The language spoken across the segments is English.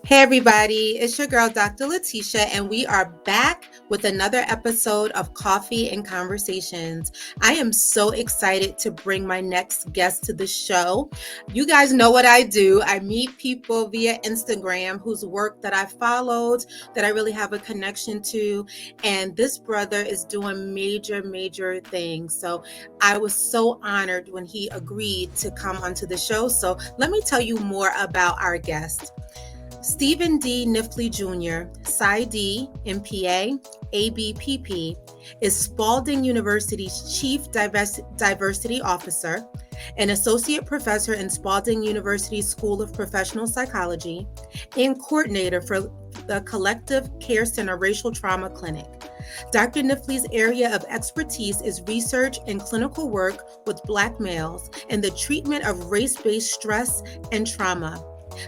Hey everybody, it's your girl Dr. Letitia, and we are back with another episode of Coffee and Conversations. I am so excited to bring my next guest to the show. You guys know what I do. I meet people via Instagram whose work that I followed, that I really have a connection to, and this brother is doing major things. So I was so honored when he agreed to come onto the show. So let me tell you more about our guest. Stephen D. Kniffley Jr., PsyD MPA ABPP, is Spalding University's Chief Diversity Officer, an associate professor in Spalding University School of Professional Psychology, and coordinator for the Collective Care Center Racial Trauma Clinic. Dr. Kniffley's area of expertise is research and clinical work with Black males and the treatment of race-based stress and trauma.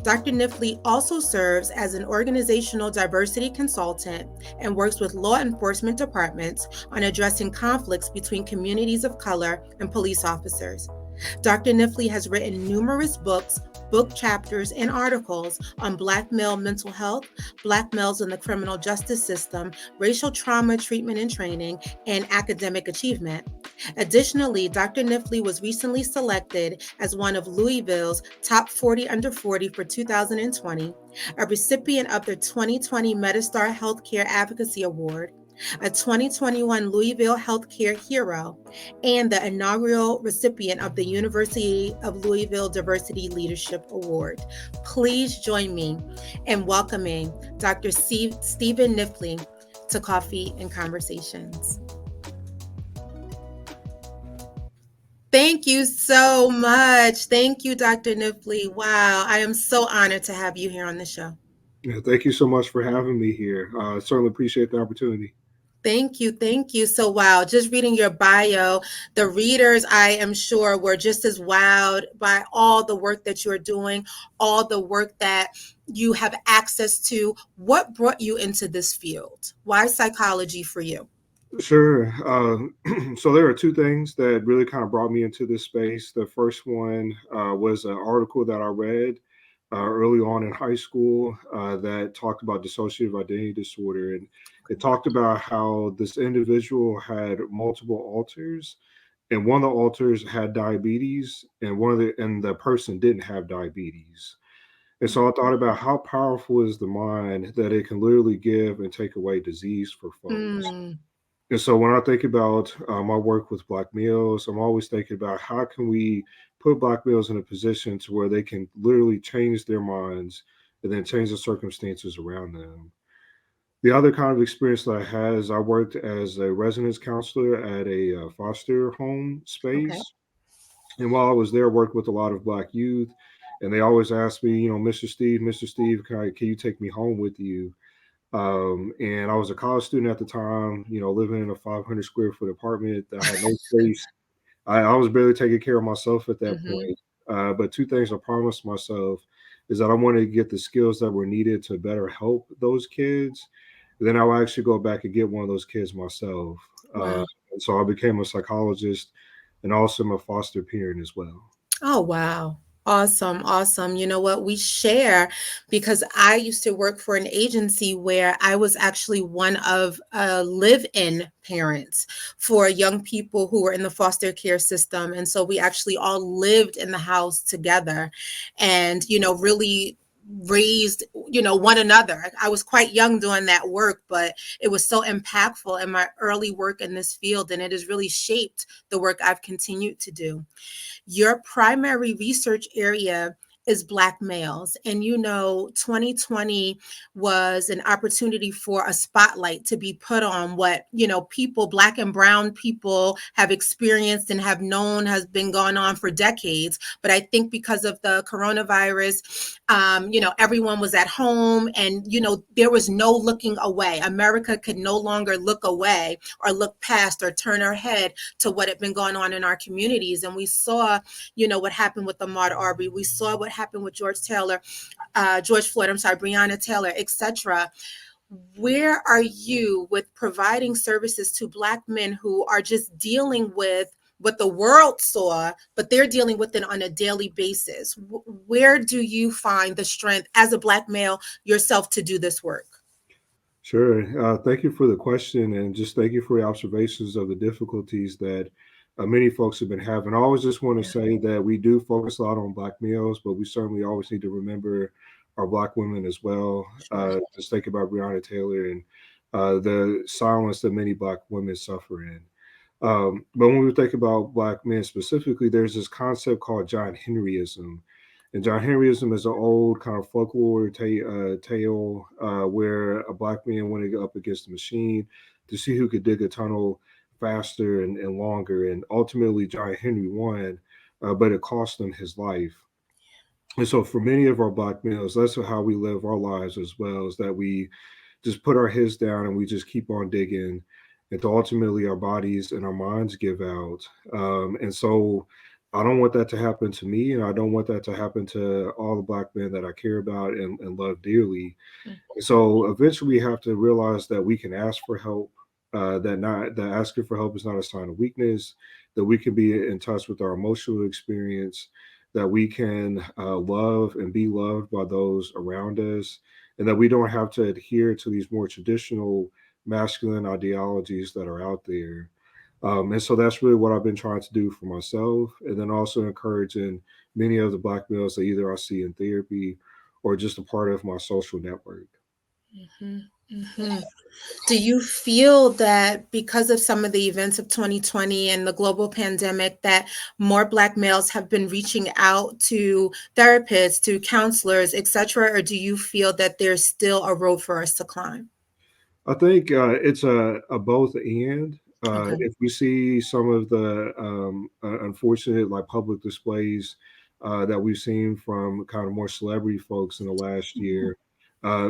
Dr. Kniffley also serves as an organizational diversity consultant and works with law enforcement departments on addressing conflicts between communities of color and police officers. Dr. Kniffley has written numerous books, book chapters, and articles on Black male mental health, Black males in the criminal justice system, racial trauma treatment and training, and academic achievement. Additionally, Dr. Kniffley was recently selected as one of Louisville's top 40 under 40 for 2020, a recipient of the 2020 MediStar Healthcare Advocacy Award, a 2021 Louisville Healthcare Hero, and the inaugural recipient of the University of Louisville Diversity Leadership Award. Please join me in welcoming Dr. Stephen Kniffley to Coffee and Conversations. Thank you so much. Thank you, Dr. Kniffley. Wow, I am so honored to have you here on the show. Yeah, thank you so much for having me here. Certainly appreciate the opportunity. Thank you. Thank you. So, wow, just reading your bio, the readers, I am sure, were just as wowed by all the work that you're doing, all the work that you have access to. What brought you into this field? Why psychology for you? Sure. So there are two things that really kind of brought me into this space. The first one was an article that I read early on in high school that talked about dissociative identity disorder, and it talked about how this individual had multiple alters, and one of the alters had diabetes, and the person didn't have diabetes. And so I thought about how powerful is the mind that it can literally give and take away disease for folks. Mm, And so when I think about my work with Black males, I'm always thinking about how can we put Black males in a position to where they can literally change their minds and then change the circumstances around them. The other kind of experience that I had is I worked as a residence counselor at a foster home okay. space. And while I was there, I worked with a lot of Black youth. And they always asked me, Mr. Steve, can you take me home with you? And I was a college student at the time, living in a 500 square foot apartment that had no space. I was barely taking care of myself at that Mm-hmm. point. But two things I promised myself is that I wanted to get the skills that were needed to better help those kids. Then I would actually go back and get one of those kids myself. Wow. And so I became a psychologist and also I'm a foster parent as well. Oh, wow. Awesome. Awesome. You know what? We share because I used to work for an agency where I was actually one of live-in parents for young people who were in the foster care system. And so we actually all lived in the house together and, really raised, one another. I was quite young doing that work, but it was so impactful in my early work in this field. And it has really shaped the work I've continued to do. Your primary research area is Black males. And 2020 was an opportunity for a spotlight to be put on what, people, Black and brown people have experienced and have known has been going on for decades. But I think because of the coronavirus, everyone was at home and, there was no looking away. America could no longer look away or look past or turn her head to what had been going on in our communities. And we saw, what happened with Ahmaud Arbery. We saw what happened with George Floyd, Breonna Taylor, etc. Where are you with providing services to Black men who are just dealing with what the world saw, but they're dealing with it on a daily basis. Where do you find the strength as a Black male yourself to do this work? Sure. Thank you for the question, and just thank you for your observations of the difficulties that many folks have been having. I always just want to Yeah. say that we do focus a lot on Black males, but we certainly always need to remember our Black women as well. Sure. Just think about Breonna Taylor and the silence that many Black women suffer in. But when we think about Black men specifically, there's this concept called John Henryism. And John Henryism is an old kind of folklore tale where a Black man went up against a machine to see who could dig a tunnel faster and longer. And ultimately, John Henry won, but it cost him his life. And so, for many of our Black males, that's how we live our lives as well, is that we just put our heads down and we just keep on digging until ultimately our bodies and our minds give out. And so I don't want that to happen to me, and I don't want that to happen to all the Black men that I care about and love dearly. And so eventually we have to realize that we can ask for help, that asking for help is not a sign of weakness, that we can be in touch with our emotional experience, that we can love and be loved by those around us, and that we don't have to adhere to these more traditional masculine ideologies that are out there. And so that's really what I've been trying to do for myself, and then also encouraging many of the Black males that either I see in therapy or just a part of my social network. Mhm, mhm. Do you feel that because of some of the events of 2020 and the global pandemic, that more Black males have been reaching out to therapists, to counselors, et cetera? Or do you feel that there's still a road for us to climb? I think it's a both and. Okay. If we see some of the unfortunate like public displays that we've seen from kind of more celebrity folks in the last Mhm. year,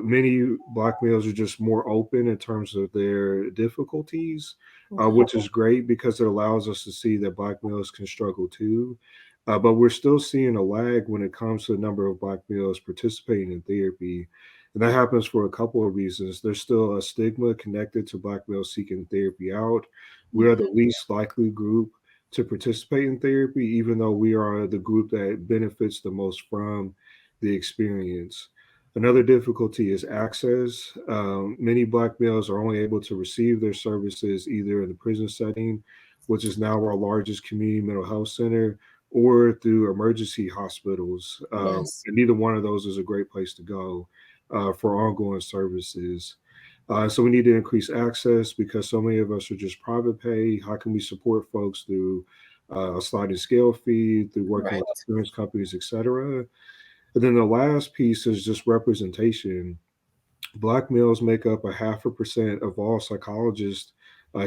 many Black males are just more open in terms of their difficulties, Right. which is great because it allows us to see that Black males can struggle too. But we're still seeing a lag when it comes to the number of Black males participating in therapy. And that happens for a couple of reasons. There's still a stigma connected to Black males seeking therapy out. We are the least likely group to participate in therapy, even though we are the group that benefits the most from the experience. Another difficulty is access. Many Black males are only able to receive their services either in the prison setting, which is now our largest community mental health center, or through emergency hospitals. Yes. And neither one of those is a great place to go for ongoing services. So we need to increase access because so many of us are just private pay. How can we support folks through a sliding scale fee, through working with Right. insurance companies, et cetera? And then the last piece is just representation. Black males make up 0.5% of all psychologists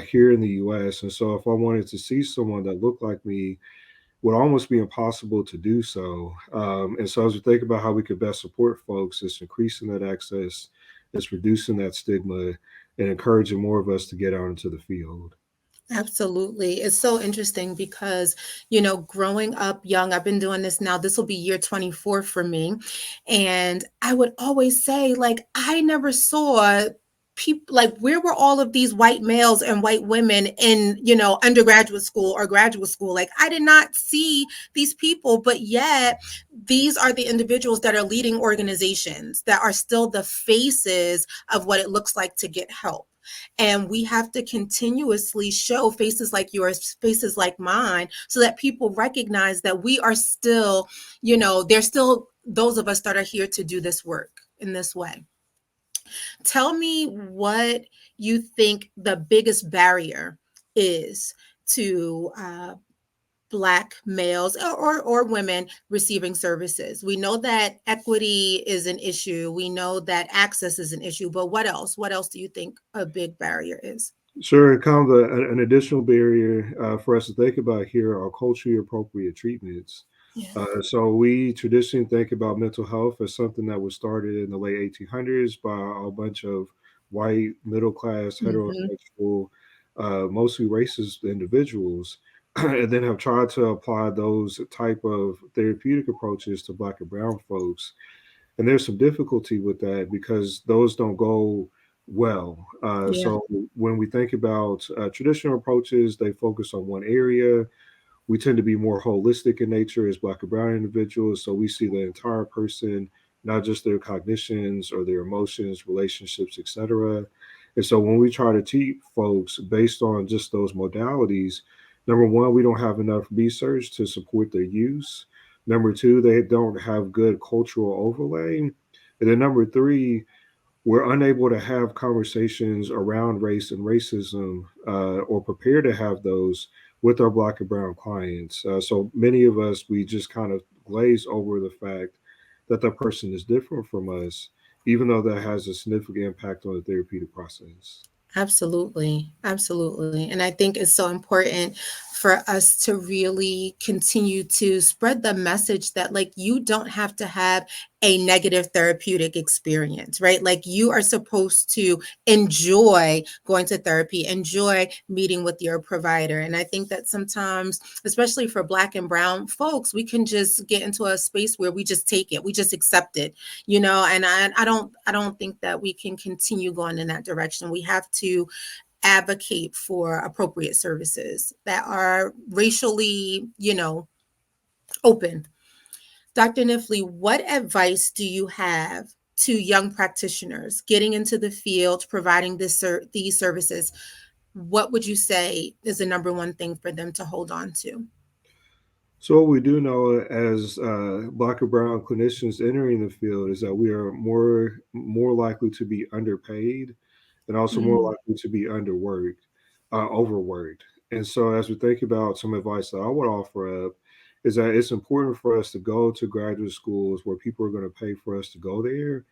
here in the US. And so if I wanted to see someone that looked like me, would almost be impossible to do so. And so, as we think about how we could best support folks, it's increasing that access, it's reducing that stigma, and encouraging more of us to get out into the field. Absolutely. It's so interesting because, growing up young, I've been doing this now. This will be year 24 for me. And I would always say, like, I never saw people like, where were all of these white males and white women in, undergraduate school or graduate school? Like, I did not see these people, but yet these are the individuals that are leading organizations that are still the faces of what it looks like to get help. And we have to continuously show faces like yours, faces like mine, so that people recognize that we are still, there's still those of us that are here to do this work in this way. Tell me what you think the biggest barrier is to Black males or women receiving services. We know that equity is an issue. We know that access is an issue, but what else? What else do you think a big barrier is? Sure, and kind of an additional barrier for us to think about here are culturally appropriate treatments. Yes. So we traditionally think about mental health as something that was started in the late 1800s by a bunch of white, middle class, Mhm. heterosexual, mostly racist individuals, and then have tried to apply those type of therapeutic approaches to Black and Brown folks. And there's some difficulty with that because those don't go well. Yeah. So when we think about traditional approaches, they focus on one area. We tend to be more holistic in nature as Black and Brown individuals. So we see the entire person, not just their cognitions or their emotions, relationships, etc. And so when we try to teach folks based on just those modalities, number one, we don't have enough research to support their use. Number two, they don't have good cultural overlay. And then number three, we're unable to have conversations around race and racism or prepare to have those with our Black and Brown clients. So many of us, we just kind of glaze over the fact that that person is different from us, even though that has a significant impact on the therapeutic process. Absolutely. Absolutely. And I think it's so important for us to really continue to spread the message that, like, you don't have to have a negative therapeutic experience, right? Like, you are supposed to enjoy going to therapy, enjoy meeting with your provider. And I think that sometimes, especially for Black and Brown folks, we can just get into a space where we just take it, we just accept it, and I don't think that we can continue going in that direction. We have to advocate for appropriate services that are racially, open. Dr. Kniffley, what advice do you have to young practitioners getting into the field, providing these services? What would you say is the number one thing for them to hold on to? So what we do know as Black and Brown clinicians entering the field is that we are more likely to be underpaid and also more Mm, likely to be underworked, overworked. And so, as we think about some advice that I would offer up, is that it's important for us to go to graduate schools where people are going to pay for us to go there,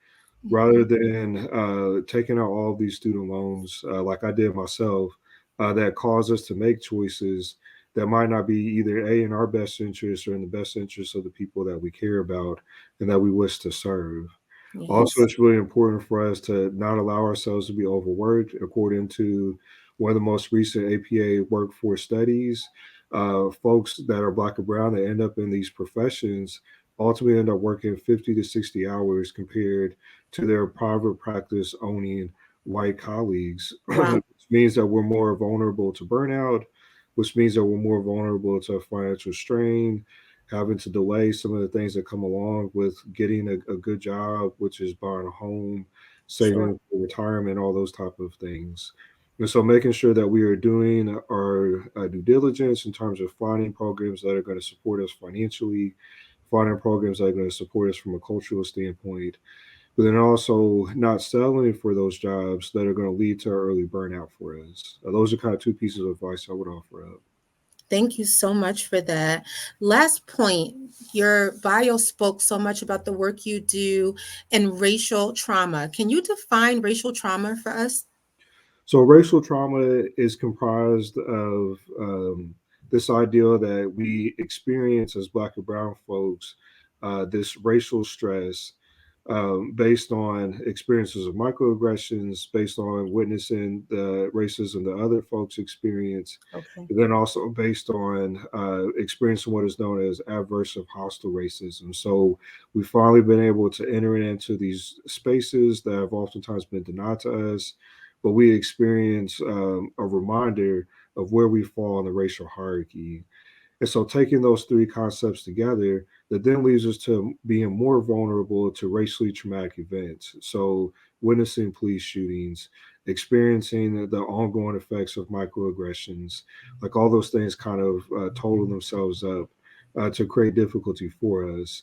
rather mhm. than taking out all of these student loans, like I did myself, that cause us to make choices that might not be either a in our best interest or in the best interest of the people that we care about and that we wish to serve. Also, Yes. it's really important for us to not allow ourselves to be overworked. According to one of the most recent APA workforce studies, folks that are Black or Brown that end up in these professions ultimately end up working 50 to 60 hours compared to their private practice owning white colleagues, Wow. which means that we're more vulnerable to burnout, which means that we're more vulnerable to financial strain, having to delay some of the things that come along with getting a good job, which is buying a home, Sure. saving for retirement, all those type of things. And so making sure that we are doing our due diligence in terms of finding programs that are going to support us financially, finding programs that are going to support us from a cultural standpoint, but then also not settling for those jobs that are going to lead to early burnout for us. Those are kind of two pieces of advice I would offer up. Thank you so much for that. Last point, your bio spoke so much about the work you do in racial trauma. Can you define racial trauma for us? So, racial trauma is comprised of this idea that we experience as Black and Brown folks this racial stress based on experiences of microaggressions, based on witnessing the racism that other folks experience, Okay. and then also based on experiencing what is known as aversive hostile racism. So we've finally been able to enter into these spaces that have oftentimes been denied to us, but we experience a reminder of where we fall in the racial hierarchy. And so taking those three concepts together, that then leads us to being more vulnerable to racially traumatic events. So witnessing police shootings, experiencing the ongoing effects of microaggressions, like all those things kind of total themselves up to create difficulty for us.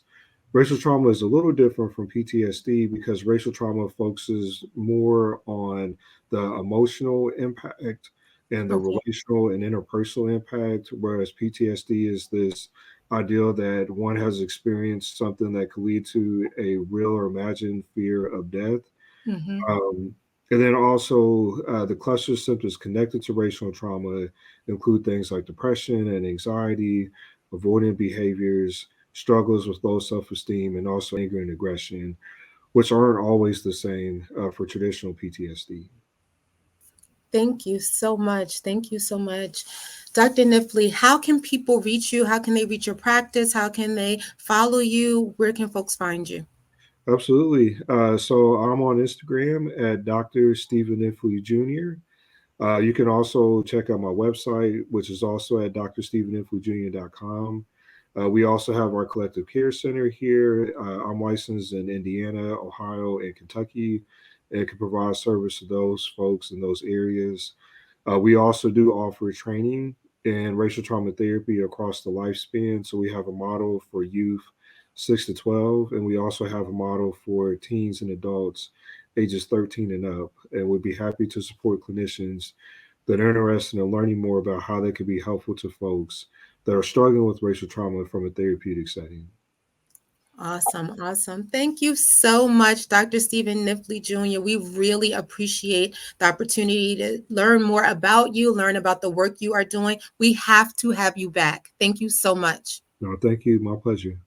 Racial trauma is a little different from PTSD because racial trauma focuses more on the emotional impact and the Okay. relational and interpersonal impact, whereas PTSD is this idea that one has experienced something that could lead to a real or imagined fear of death. Hmm. Um, and then also, the cluster of symptoms connected to racial trauma include things like depression and anxiety, avoidant behaviors, struggles with low self esteem, and also anger and aggression, which aren't always the same for traditional PTSD. Thank you so much. Thank you so much. Dr. Nifley, how can people reach you? How can they reach your practice? How can they follow you? Where can folks find you? Absolutely. So I'm on Instagram at Dr. Stephen Kniffley Jr. You can also check out my website, which is also at drstephenkniffleyjr.com. We also have our collective care center here. I'm licensed in Indiana, Ohio, and Kentucky, and can provide service to those folks in those areas. We also do offer training in racial trauma therapy across the lifespan. So we have a model for youth 6 to 12, and we also have a model for teens and adults ages 13 and up. And we'd be happy to support clinicians that are interested in learning more about how they could be helpful to folks that are struggling with racial trauma from a therapeutic setting. Awesome, awesome. Thank you so much, Dr. Stephen Kniffley Jr. We really appreciate the opportunity to learn more about you, learn about the work you are doing. We have to have you back. Thank you so much. No, thank you. My pleasure.